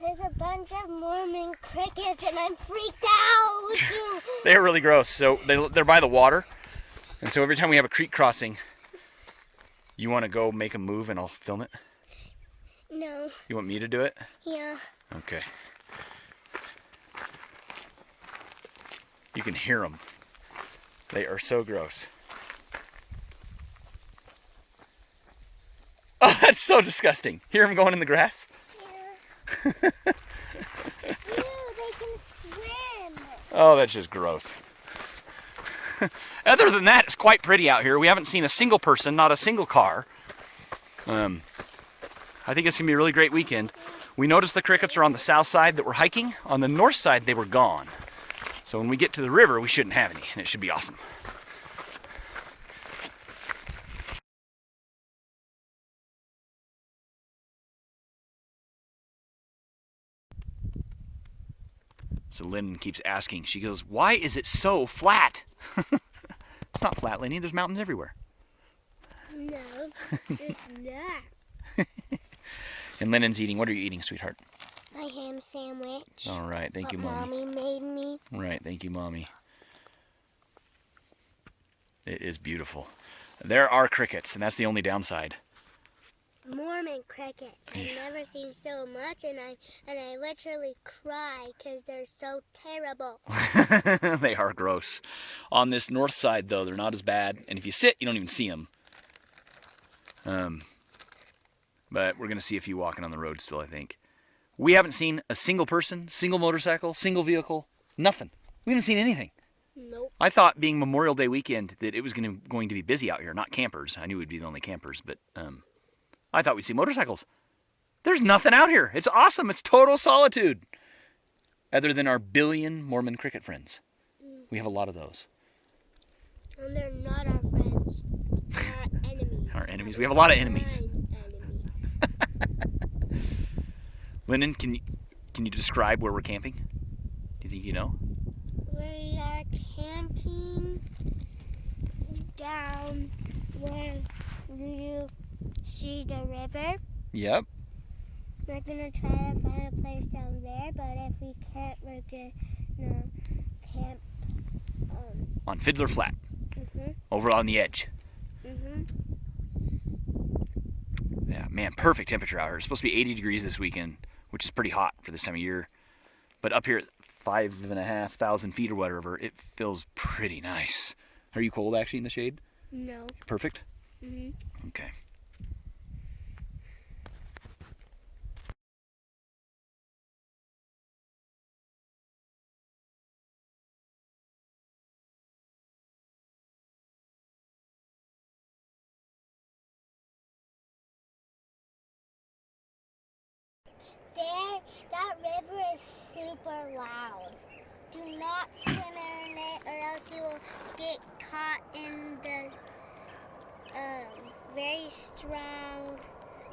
There's a bunch of Mormon crickets and I'm freaked out. They're really gross. So they're by the water. And so every time we have a creek crossing, you want to go make a move and I'll film it? No. You want me to do it? Yeah. Okay. You can hear them. They are so gross. Oh, that's so disgusting. Hear them going in the grass? Yeah. Ew, they can swim. Oh, that's just gross. Other than that, it's quite pretty out here. We haven't seen a single person, not a single car. I think it's going to be a really great weekend. We noticed the crickets are on the south side that we're hiking. On the north side, they were gone. So when we get to the river, we shouldn't have any, and it should be awesome. So Lynn keeps asking, she goes, why is it so flat? It's not flat, Lenny. There's mountains everywhere. No, it's not. And Lennon's eating. What are you eating, sweetheart? My ham sandwich. All right. Thank you, Mommy. Mommy made me. Right. Thank you, Mommy. It is beautiful. There are crickets, and that's the only downside. Mormon crickets. I've never seen so much, and I literally cry because they're so terrible. They are gross. On this north side, though, they're not as bad. And if you sit, you don't even see them. But we're going to see a few walking on the road still, I think. We haven't seen a single person, single motorcycle, single vehicle, nothing. We haven't seen anything. Nope. I thought being Memorial Day weekend that it was going to be busy out here, not campers. I knew we'd be the only campers, but I thought we'd see motorcycles. There's nothing out here. It's awesome. It's total solitude. Other than our billion Mormon cricket friends. We have a lot of those. And they're not our friends. They're our enemies. Our enemies. We have a lot of enemies. Enemies. Lyndon, can you describe where we're camping? Do you think you know? We are camping down where you see the river. Yep. We're going to try to find a place down there, but if we can't, we're going to camp on Fiddler Flat. Mm-hmm. Over on the edge. Mm-hmm. Yeah, man, perfect temperature out here. It's supposed to be 80 degrees this weekend, which is pretty hot for this time of year. But up here at 5,500 feet or whatever, it feels pretty nice. Are you cold actually in the shade? No. Perfect? Mm-hmm. Okay. That river is super loud. Do not swim in it or else you will get caught in the very strong,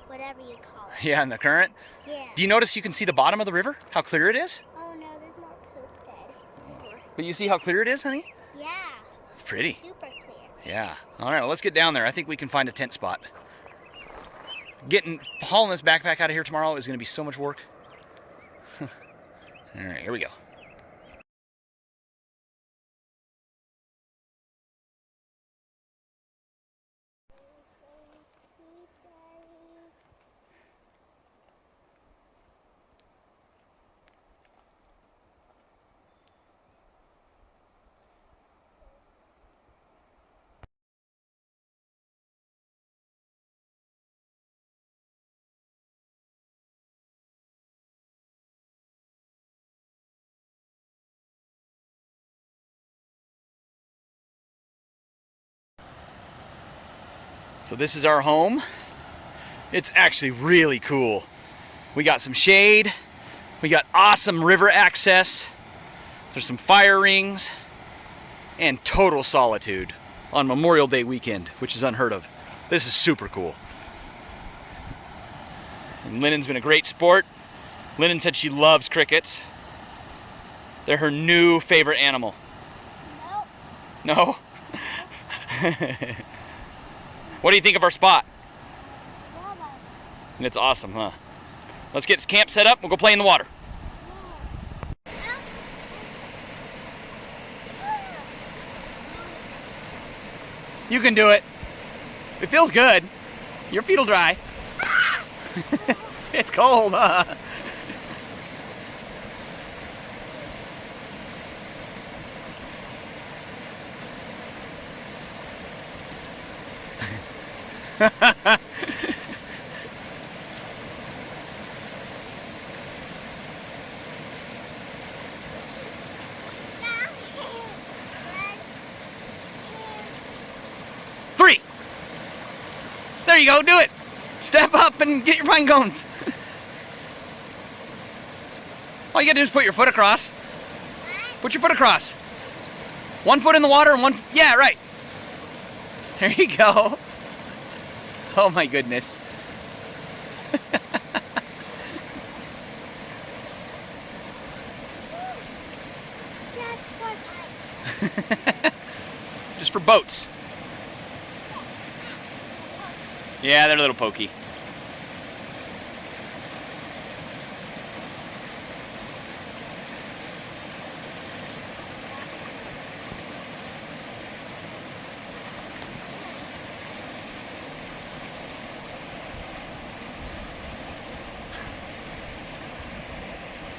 whatever you call it. Yeah, in the current? Yeah. Do you notice you can see the bottom of the river? How clear it is? Oh no, there's more poop dead. But you see how clear it is, honey? Yeah. It's pretty. Super clear. Yeah. All right, well, let's get down there. I think we can find a tent spot. Hauling this backpack out of here tomorrow is going to be so much work. All right, here we go. So this is our home. It's actually really cool. We got some shade. We got awesome river access. There's some fire rings and total solitude on Memorial Day weekend, which is unheard of. This is super cool. And Lynnon's been a great sport. Lyndon said she loves crickets. They're her new favorite animal. Nope. No? What do you think of our spot? Love us. It's awesome, huh? Let's get camp set up. We'll go play in the water. You can do it. It feels good. Your feet will dry. It's cold, huh? Three. There you go, do it. Step up and get your pine cones. All you gotta do is put your foot across. Put your foot across. One foot in the water and one, yeah, right. There you go. Oh my goodness. Just for boats. Yeah, they're a little pokey.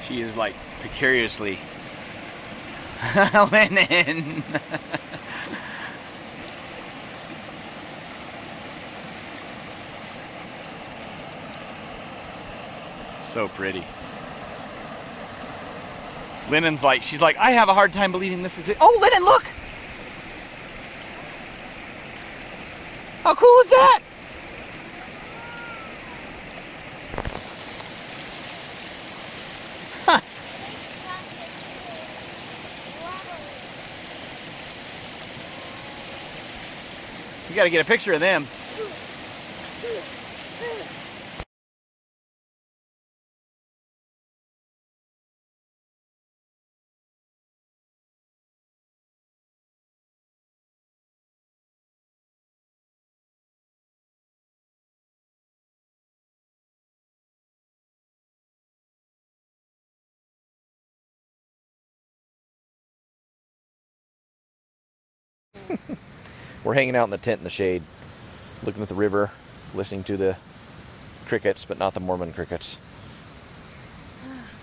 She is like precariously linen. So pretty. Lennon's like, she's like, I have a hard time believing this is it. Oh, Lennon, look! How cool is that? Huh. You gotta get a picture of them. We're hanging out in the tent in the shade, looking at the river, listening to the crickets, but not the Mormon crickets.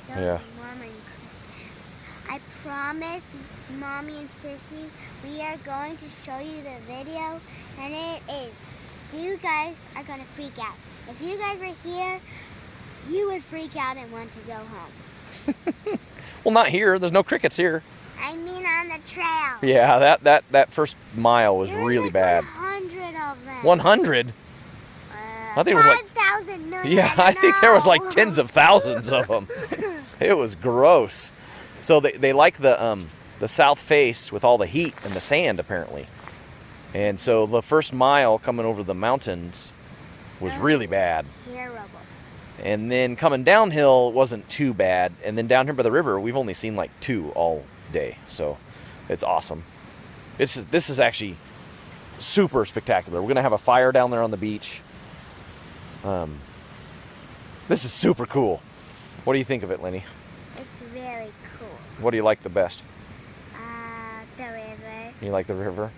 Those Yeah. Mormon crickets. I promise, Mommy and Sissy, we are going to show you the video, and it is. You guys are going to freak out. If you guys were here, you would freak out and want to go home. Well, not here. There's no crickets here. I mean on the trail. Yeah, that first mile was There was really like bad. 100 of them. 100? I think it was like 5,000 million. Yeah, I think there was like tens of thousands of them. It was gross. So they like the south face with all the heat and the sand apparently. And so the first mile coming over the mountains was really bad. Terrible. And then coming downhill wasn't too bad. And then down here by the river, we've only seen like 2 all day. So it's awesome. This is actually super spectacular. We're gonna have a fire down there on the beach. This is super cool. What do you think of it, Lenny? It's really cool. What do you like the best? The river. You like the river?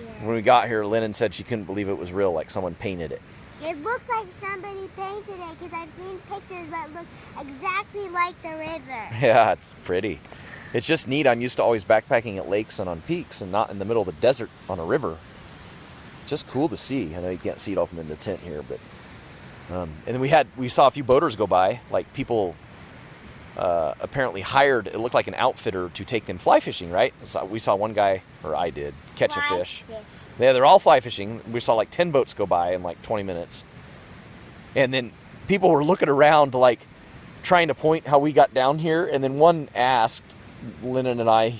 Yeah. When we got here, Lennon said she couldn't believe it was real, like someone painted it. It looked like somebody painted it because I've seen pictures that look exactly like the river. Yeah, it's pretty. It's just neat. I'm used to always backpacking at lakes and on peaks and not in the middle of the desert on a river. Just cool to see. I know you can't see it all from in the tent here, but and then we saw a few boaters go by, like people apparently hired, it looked like an outfitter to take them fly fishing, right? So we saw one guy, or I did, catch a fish. Yeah, they're all fly fishing. We saw like 10 boats go by in like 20 minutes. And then people were looking around like trying to point how we got down here. And then one asked Lennon and I,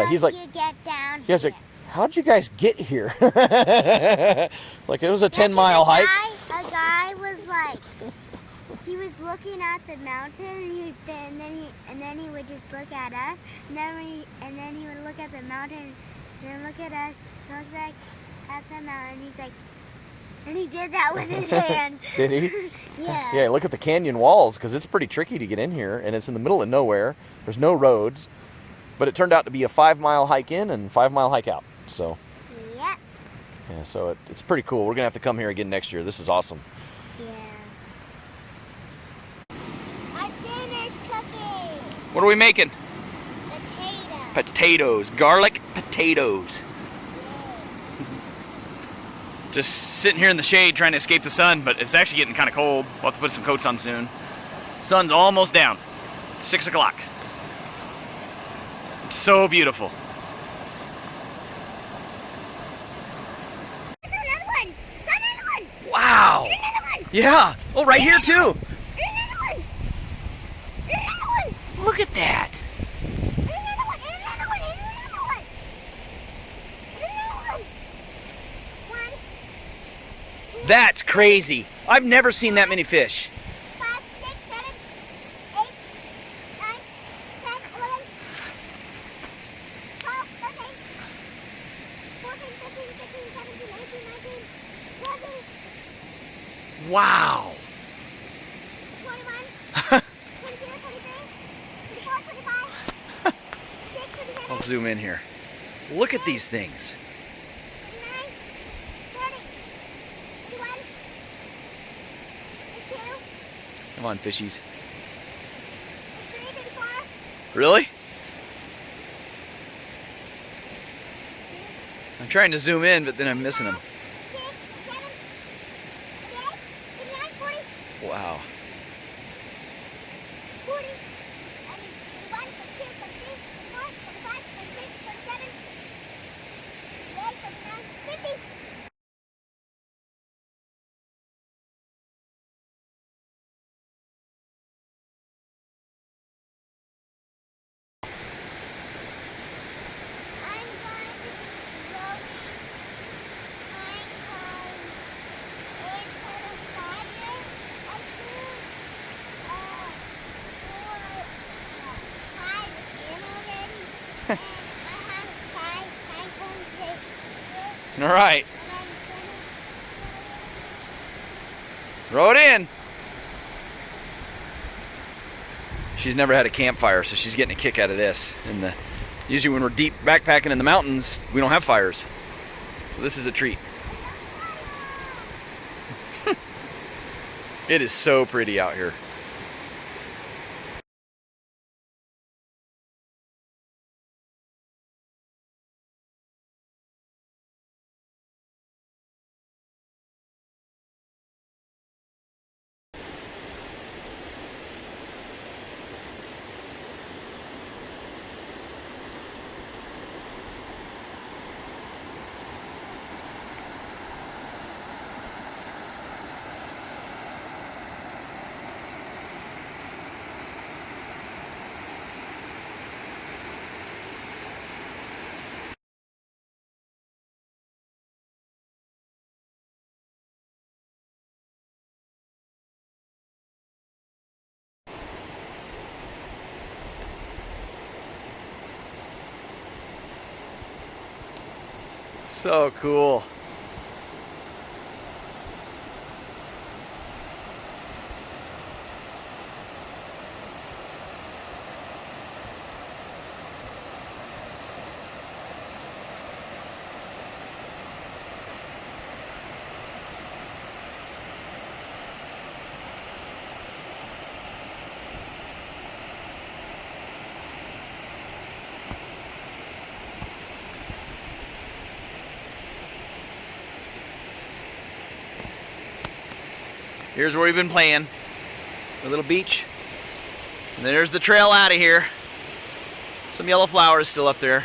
he's like, you get down he was like, how'd you guys get here? Like it was a 10-mile hike. A guy was like, he was looking at the mountain, and then he would just look at us, and then he would look at the mountain, and then look at us, and look like at the mountain. He's like, And he did that with his hands. Did he? Yeah. Yeah, look at the canyon walls, because it's pretty tricky to get in here, and it's in the middle of nowhere. There's no roads, but it turned out to be a 5-mile hike in and 5-mile hike out. So, Yep. yeah, so it's pretty cool. We're gonna have to come here again next year. This is awesome. Yeah. Our dinner's cooking. What are we making? Potato. Potatoes, garlic potatoes. Just sitting here in the shade trying to escape the sun, but it's actually getting kind of cold. We'll have to put some coats on soon. Sun's almost down. 6 o'clock. It's so beautiful. There's another one. There's another one. Wow. There's another one. Yeah. Oh, right here too. There's another one. There's another one. Look at that. There's another one. There's another one. There's another one. There's another one. One, That's crazy. I've never seen that many fish. 5, 6, 7, 8, 9, 10, 11, 12, 13, 14, 15, 16, 17, 18, 19, 20, Wow. 21, 22, 23, 24, 25, 26, 27, I'll zoom in here. Look at these things. 29, 30, 31, 32, Come on, fishies. 33, 34, Really? I'm trying to zoom in, but then I'm missing them. 6, 7, 38, 39, 40, Wow. 40, 41, 42, 43, 44, 45, 46, 47, 48, 49, 50. I'm going to be throwing pine cones into the fire up here for 5 in already. And I have 5 pine cones right here. All right. And I'm gonna Throw it in. She's never had a campfire, so she's getting a kick out of this. And usually when we're deep backpacking in the mountains, we don't have fires. So this is a treat. It is so pretty out here. So cool. Here's where we've been playing. A little beach. And there's the trail out of here. Some yellow flowers still up there.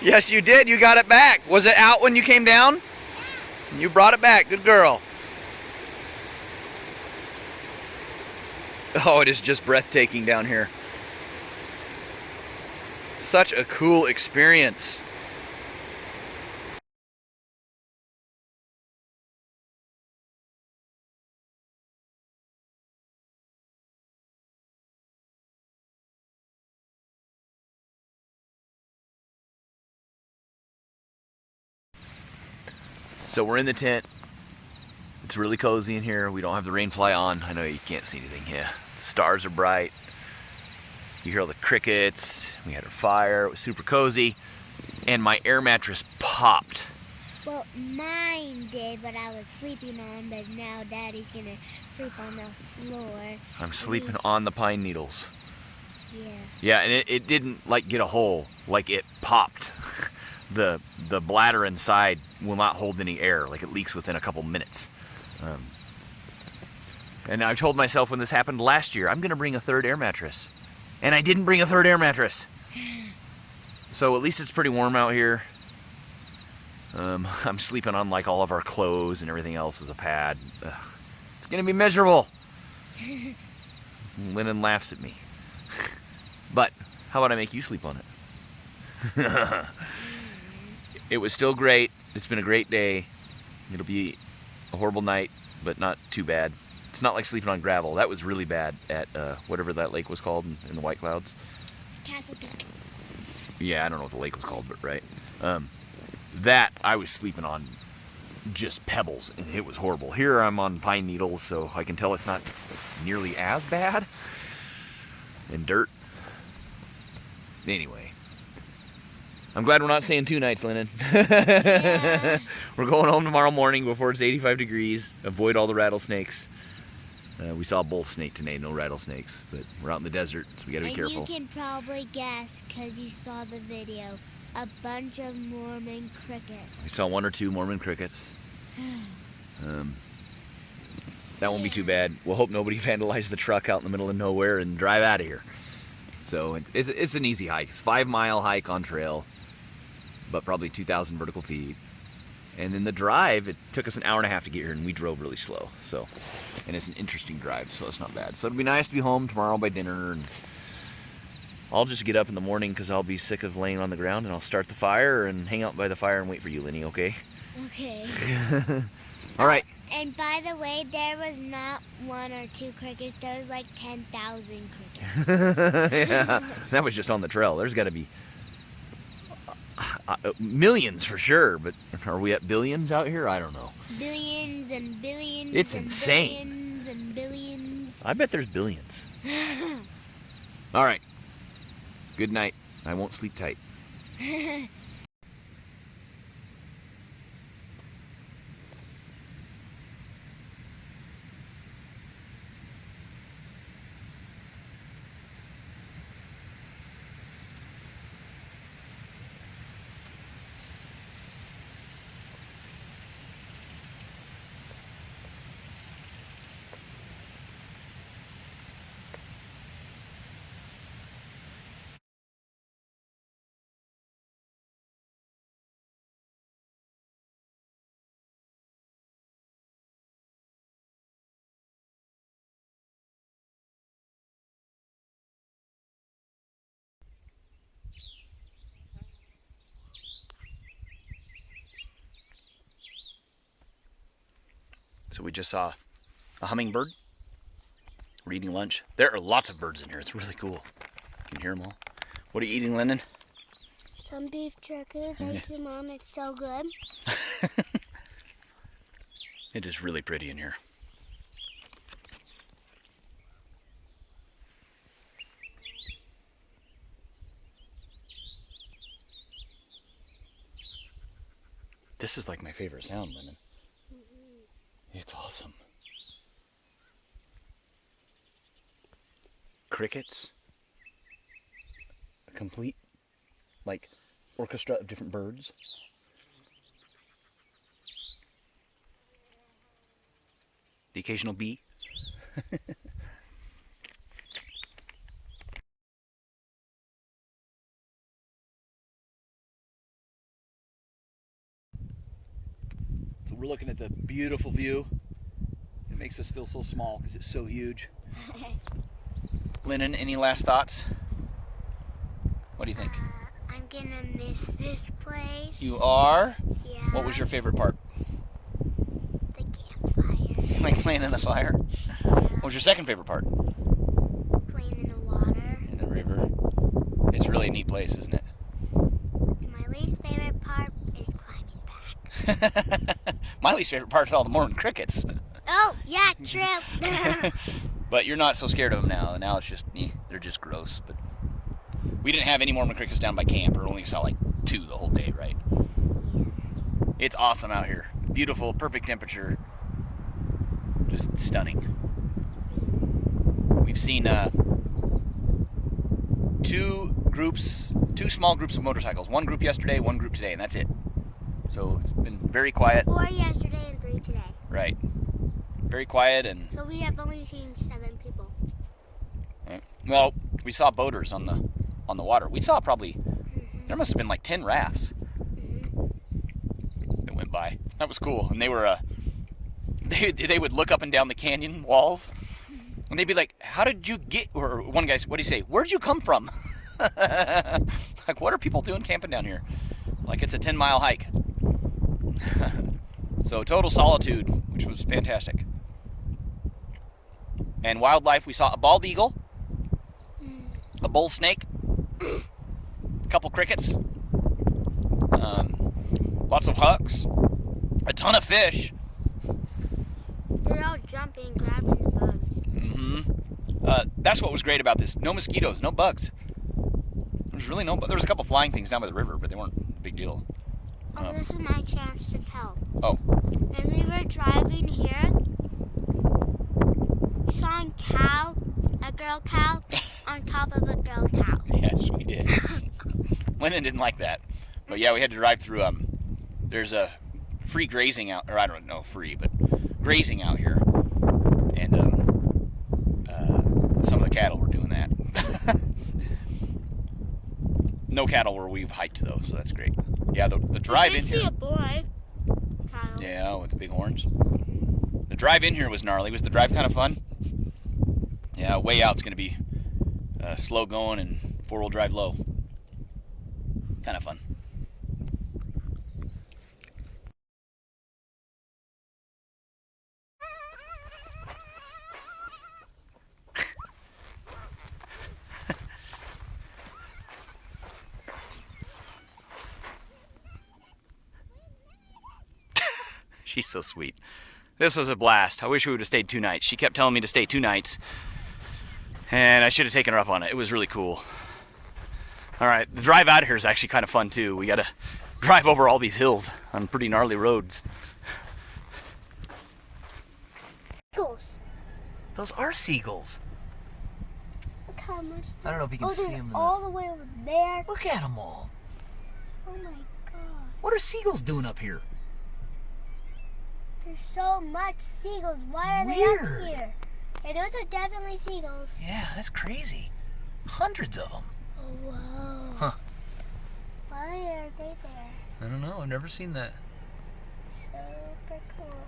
Yes, you did. You got it back. Was it out when you came down? You brought it back. Good girl. Oh, it is just breathtaking down here. Such a cool experience. So we're in the tent. It's really cozy in here. We don't have the rain fly on. I know you can't see anything here. The stars are bright. You hear all the crickets. We had a fire. It was super cozy. And my air mattress popped. Well, mine did, but I was sleeping on, but now Daddy's gonna sleep on the floor. I'm sleeping on the pine needles. Yeah. Yeah, and it didn't like get a hole, like it popped. The bladder inside will not hold any air, like it leaks within a couple minutes. And I told myself when this happened last year, I'm gonna bring a third air mattress. And I didn't bring a third air mattress. So at least it's pretty warm out here. I'm sleeping on like all of our clothes and everything else as a pad. Ugh. It's gonna be miserable. Lennon laughs at me. But how about I make you sleep on it? It was still great. It's been a great day. It'll be a horrible night, but not too bad. It's not like sleeping on gravel. That was really bad at whatever that lake was called in the White Clouds. Castle Peak. Yeah, I don't know what the lake was called, but right. That I was sleeping on just pebbles, and it was horrible. Here I'm on pine needles, so I can tell it's not nearly as bad. And dirt. Anyway. I'm glad we're not staying 2 nights, Lennon. Yeah. We're going home tomorrow morning before it's 85 degrees. Avoid all the rattlesnakes. We saw a bull snake today, no rattlesnakes, but we're out in the desert, so we gotta be careful. And you can probably guess, because you saw the video, a bunch of Mormon crickets. We saw 1 or 2 Mormon crickets. That won't be too bad. We'll hope nobody vandalized the truck out in the middle of nowhere and drive out of here. So it's an easy hike. It's a 5-mile hike on trail, but probably 2,000 vertical feet. And then the drive, it took us an hour and a half to get here, and we drove really slow. So, and it's an interesting drive, so it's not bad. So it'll be nice to be home tomorrow by dinner, and I'll just get up in the morning because I'll be sick of laying on the ground, and I'll start the fire and hang out by the fire and wait for you, Lenny, okay? Okay. All right. And by the way, there was not 1 or 2 crickets. There was like 10,000 crickets. Yeah, that was just on the trail. There's got to be millions for sure, but are we at billions out here? I don't know. Billions and billions. It's and insane. Billions and billions. I bet there's billions. All right. Good night. I won't sleep tight. So we just saw a hummingbird. We're eating lunch. There are lots of birds in here. It's really cool. You can hear them all. What are you eating, Lennon? Some beef jerky. Thank you, Mom. It's so good. It is really pretty in here. This is like my favorite sound, Lennon. It's awesome. Crickets. A complete, like, orchestra of different birds. The occasional bee. we're looking at the beautiful view. It makes us feel so small because it's so huge. Lennon, any last thoughts? What do you think? I'm gonna miss this place. You are? Yeah. What was your favorite part? The campfire. Like playing in the fire? Yeah. What was your second favorite part? Playing in the water. In the river. It's really a neat place, isn't it? And my least favorite part is climbing back. My least favorite part is all the morning crickets. Oh, yeah, true. But you're not so scared of them now. Now it's just, they're just gross. But we didn't have any Mormon crickets down by camp, or only saw like 2 the whole day, right? It's awesome out here. Beautiful, perfect temperature. Just stunning. We've seen 2 small groups of motorcycles. 1 group yesterday, 1 group today, and that's it. So it's been very quiet. 4 yesterday and 3 today. Right. Very quiet and... So we have only seen 7 people. Right. Well, we saw boaters on the water. We saw probably... There must have been like 10 rafts that went by. That was cool. And they were... They would look up and down the canyon walls. And they'd be like, how did you get... Or one guy, what did he say? Where'd you come from? Like, what are people doing camping down here? Like, it's a 10-mile hike. So, total solitude, which was fantastic. And wildlife, we saw a bald eagle, a bull snake, a couple crickets, lots of hucks, a ton of fish. They're all jumping, grabbing the bugs. That's what was great about this. No mosquitoes, no bugs. There's really no. There was a couple flying things down by the river, but they weren't a big deal. Oh, this is my chance to tell. Oh. When we were driving here, we saw a girl cow, on top of a girl cow. Yes, we did. Lennon didn't like that, but yeah, we had to drive through. There's a free grazing out, or I don't know, free, but grazing out here, and some of the cattle were doing that. No cattle where we've hiked though, so that's great. Yeah, the drive in here. See a boy. Cattle. Yeah, with the big horns. The drive in here was gnarly. Was the drive kind of fun? Yeah, way out's gonna be slow going and 4-wheel drive low. Kind of fun. She's so sweet. This was a blast. I wish we would have stayed 2 nights. She kept telling me to stay 2 nights, and I should have taken her up on it. It was really cool. All right, the drive out of here is actually kind of fun too. We got to drive over all these hills on pretty gnarly roads. Seagulls. Those are seagulls. Look how much. I don't know if you can see them. All the way over there. Look at them all. Oh my god. What are seagulls doing up here? There's so much seagulls. Why are they up here? Hey, those are definitely seagulls. Yeah, that's crazy. Hundreds of them. Oh, whoa. Huh. Why are they there? I don't know. I've never seen that. Super cool.